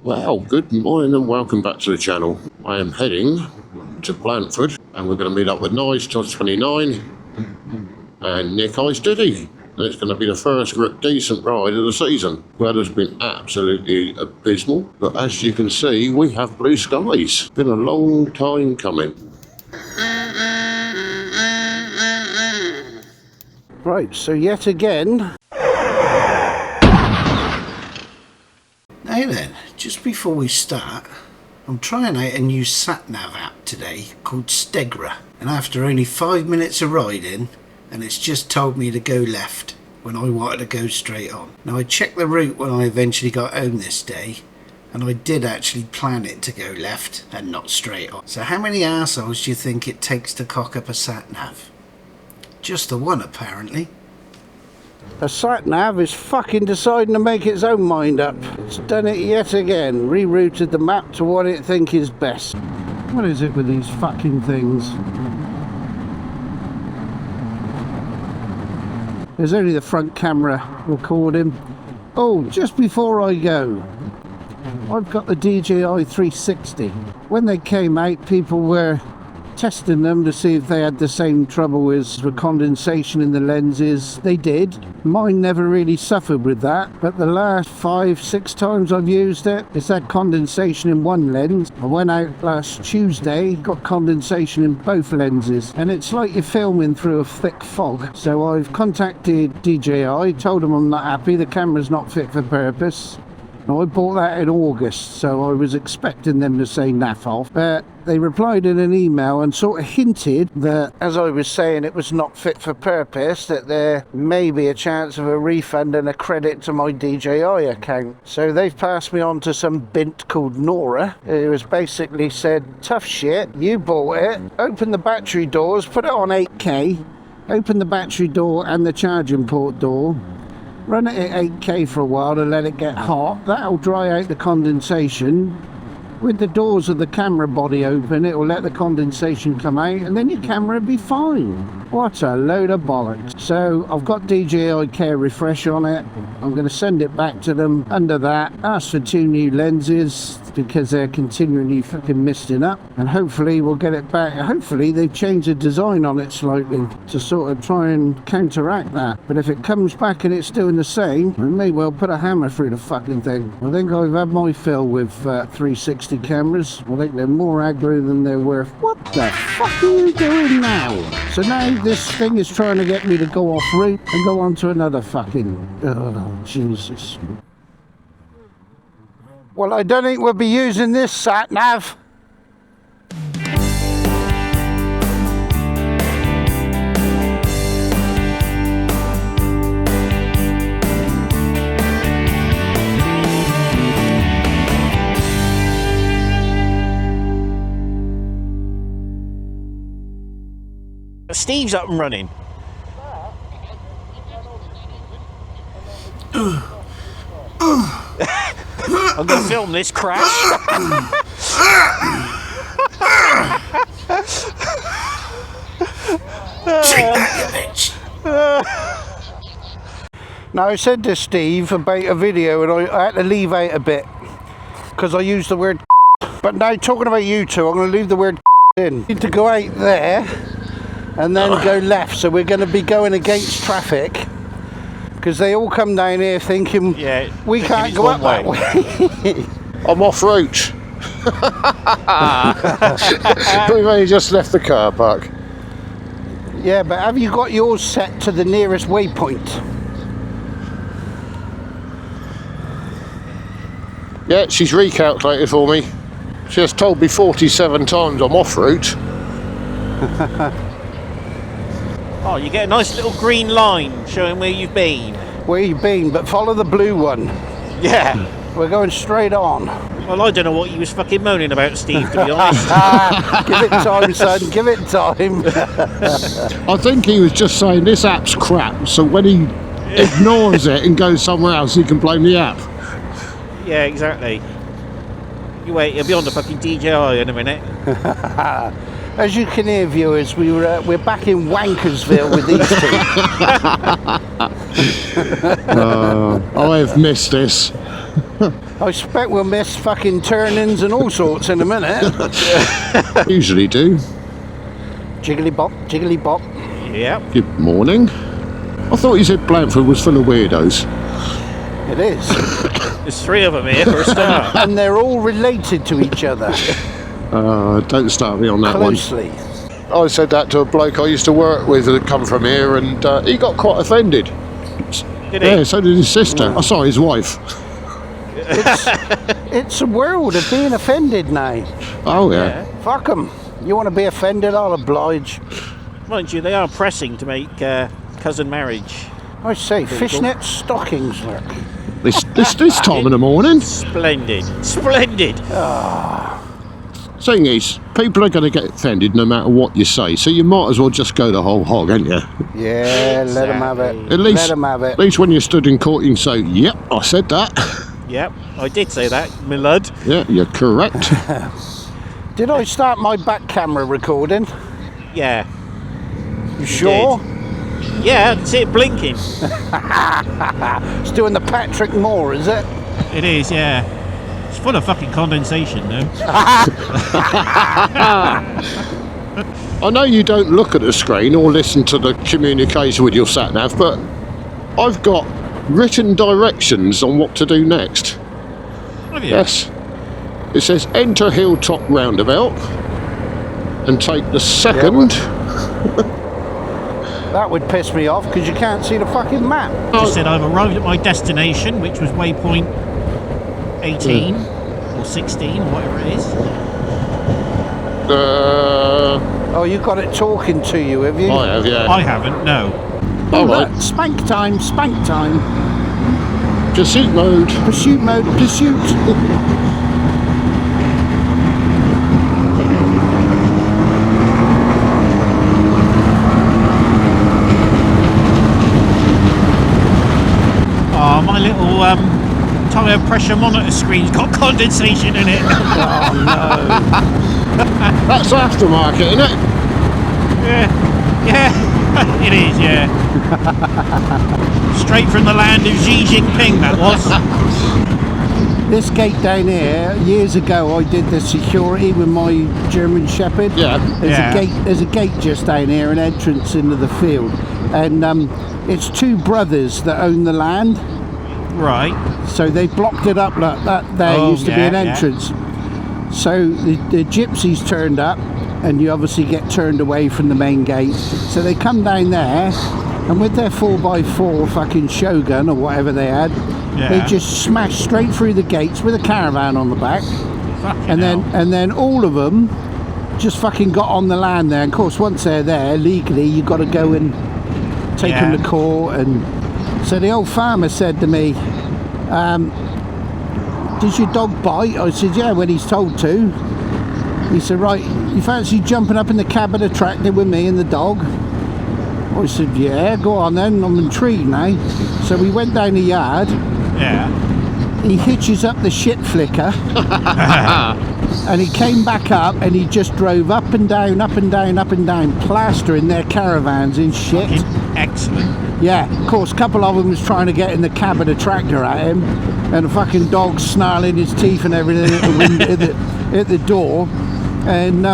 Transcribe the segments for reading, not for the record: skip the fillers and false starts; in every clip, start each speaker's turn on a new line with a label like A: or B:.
A: Well, good morning and welcome back to the channel. I am heading to Blandford and we're going to meet up with Nice, Todd29 and Nick Ice Diddy. And it's going to be the first decent ride of the season. Weather's been absolutely abysmal, but as you can see, we have blue skies. Been a long time coming.
B: Right, so yet again. Now then, just before we start, I'm trying out a new sat-nav app today called Stegra, and after only 5 minutes of riding, and it's just told me to go left when I wanted to go straight on. Now I checked the route when I eventually got home this day, and I did actually plan it to go left and not straight on. So how many arseholes do you think it takes to cock up a sat-nav? Just the one, apparently. A sat-nav is fucking deciding to make its own mind up. It's done it yet again, rerouted the map to what it thinks is best. What is it with these fucking things? There's only the front camera recording. Oh, just before I go, I've got the DJI 360. When they came out, people were testing them to see if they had the same trouble as the condensation in the lenses. They did. Mine never really suffered with that, but the last 5-6 times I've used it, it's had condensation in one lens. I went out last Tuesday, got condensation in both lenses, and it's like you're filming through a thick fog. So I've contacted DJI, told them I'm not happy, the camera's not fit for purpose. Now, I bought that in August, so I was expecting them to say naff off, but they replied in an email and sort of hinted that, as I was saying, it was not fit for purpose, that there may be a chance of a refund and a credit to my DJI account. So they've passed me on to some bint called Nora, who has basically said, tough shit, you bought it, open the battery doors, put it on 8K, open the battery door and the charging port door, run it at 8K for a while to let it get hot. That'll dry out the condensation. With the doors of the camera body open, it will let the condensation come out, and then your camera will be fine. What a load of bollocks. So I've got DJI Care Refresh on it. I'm going to send it back to them under that. Ask for 2 new lenses because they're continually fucking misting up, and hopefully we'll get it back. Hopefully they've changed the design on it slightly to sort of try and counteract that. But if it comes back and it's doing the same, we may well put a hammer through the fucking thing. I think I've had my fill with 360 cameras. I think they're more aggro than they're worth. What the fuck are you doing now? So now this thing is trying to get me to go off route and go on to another fucking... oh, Jesus. Well, I don't think we'll be using this sat-nav.
C: Steve's up and running. I'm going to film this crash.
B: Now, I said to Steve about a video and I had to leave out a bit because I used the word but now talking about you two, I'm going to leave the word in. Need to go out there and then go left, so we're going to be going against traffic because they all come down here thinking we can't go up that way.
A: I'm off route. We've only just left the car park.
B: Yeah, but have you got yours set to the nearest waypoint?
A: Yeah, she's recalculated for me. She has told me 47 times I'm off route.
C: Oh, you get a nice little green line showing where you've been.
B: Where you've been, but follow the blue one.
C: Yeah.
B: We're going straight on.
C: Well, I don't know what you was fucking moaning about, Steve, to be honest.
B: Give it time, son, give it time.
A: I think he was just saying this app's crap, so when he ignores it and goes somewhere else, he can blame the app.
C: Yeah, exactly. You wait, you'll be on the fucking DJI in a minute.
B: As you can hear, viewers, we're back in Wankersville with these two.
A: I have missed this.
B: I expect we'll miss fucking turn-ins and all sorts in a minute.
A: Usually do.
B: Jiggly bop, jiggly bop.
C: Yep.
A: Good morning. I thought you said Blandford was full of weirdos.
B: It is.
C: There's 3 of them here for a start.
B: And they're all related to each other.
A: Don't start me on that
B: Closely.
A: one. I said that to a bloke I used to work with that had come from here, and he got quite offended.
C: Did he?
A: Yeah, so did his sister. Oh, sorry, his wife.
B: It's a world of being offended now.
A: Oh, yeah.
B: Fuck 'em. You want to be offended, I'll oblige.
C: Mind you, they are pressing to make cousin marriage.
B: I say, fishnet stockings, look.
A: This time in the morning.
C: Splendid. Splendid.
A: Thing is, people are going to get offended no matter what you say, so you might as well just go the whole hog, ain't you?
B: Yeah, let them have it.
A: At least,
B: let them have it.
A: At least when you stood in court, you can say, "Yep, I said that."
C: Yep, I did say that, my lud.
A: Yeah, you're correct.
B: Did I start my back camera recording?
C: Yeah.
B: You sure?
C: Did. Yeah, I can see it blinking.
B: It's doing the Patrick Moore, is it?
C: It is, yeah. It's full of fucking condensation, though.
A: I know you don't look at the screen or listen to the communication with your sat-nav, but I've got written directions on what to do next.
C: Have you?
A: Yes. It says enter Hilltop roundabout and take the second.
B: That would piss me off because you can't see the fucking map.
C: Just said I've arrived at my destination, which was waypoint 18 or 16 or whatever it is.
B: Oh, you got it talking to you, have you?
A: I have, yeah.
C: I haven't, no.
A: All right.
B: Look, spank time, spank time.
A: Pursuit mode.
B: Pursuit mode, pursuit.
C: Oh, my little tyre pressure monitor screen's got condensation in it.
B: Oh no.
A: That's aftermarket, isn't it?
C: Yeah, it is, yeah. Straight from the land of Xi Jinping, that was.
B: This gate down here, years ago I did the security with my German Shepherd.
A: Yeah.
B: There's a gate just down here, an entrance into the field. And it's 2 brothers that own the land.
C: Right.
B: So they blocked it up like that. There used to be an entrance. So the gypsies turned up, and you obviously get turned away from the main gate. So they come down there, and with their 4x4 fucking Shogun or whatever they had, they just smashed straight through the gates with a caravan on the back. And then all of them just fucking got on the land there. And of course, once they're there legally, you got to go and take them to court. And so the old farmer said to me, "Does your dog bite?" I said, "Yeah, when he's told to." He said, "Right, you fancy jumping up in the cab of the tractor with me and the dog?" I said, "Yeah, go on then, I'm intrigued now." So we went down the yard.
C: Yeah.
B: He hitches up the shit flicker. And he came back up and he just drove up and down, up and down, up and down, plastering their caravans in shit.
C: Fucking excellent.
B: Yeah, of course, a couple of them was trying to get in the cab of the tractor at him, and the fucking dog snarling his teeth and everything at the window, at the door. And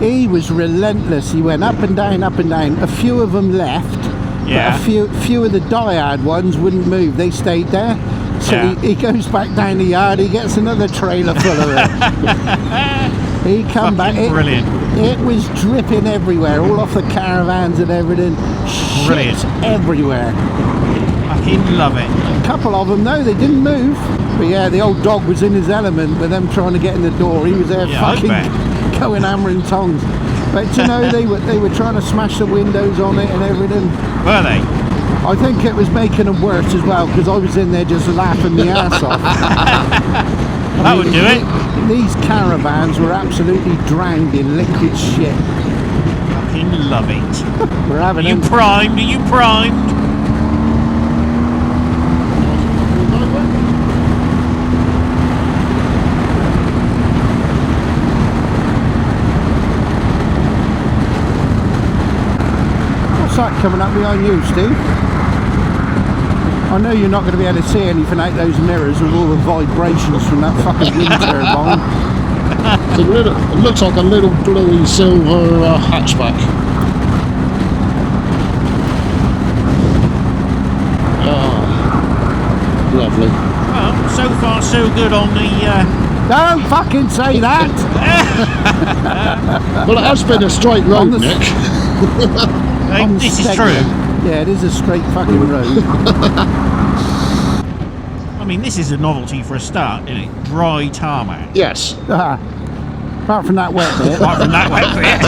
B: he was relentless. He went up and down, up and down. A few of them left, but a few of the diehard ones wouldn't move. They stayed there. So he goes back down the yard. He gets another trailer full of it. He come back.
C: Brilliant.
B: It was dripping everywhere, all off the caravans and everything.
C: Brilliant.
B: Shit everywhere.
C: Fucking love it.
B: A couple of them, no, they didn't move. But yeah, the old dog was in his element with them trying to get in the door. He was there fucking going hammer and tongs. But you know, they were trying to smash the windows on it and everything.
C: Were they?
B: I think it was making them worse as well, because I was in there just laughing my ass off.
C: That would do it.
B: These caravans were absolutely drowned in liquid shit.
C: Fucking love it.
B: We're having
C: Are you primed? Are you primed?
B: What's that coming up behind you, Steve? I know you're not going to be able to see anything out those mirrors with all the vibrations from that fucking wind turbine.
A: It looks like a little bluey silver hatchback. Ah, lovely.
C: Well, so far so good on the.
B: Don't fucking say that!
A: Well, it has been a straight road, Nick.
C: This is
B: segment.
C: true.
B: Yeah, it is a straight fucking road.
C: I mean, this is a novelty for a start, isn't it? Dry tarmac.
A: Yes.
B: Apart from that wet bit.
C: Apart from that wet bit.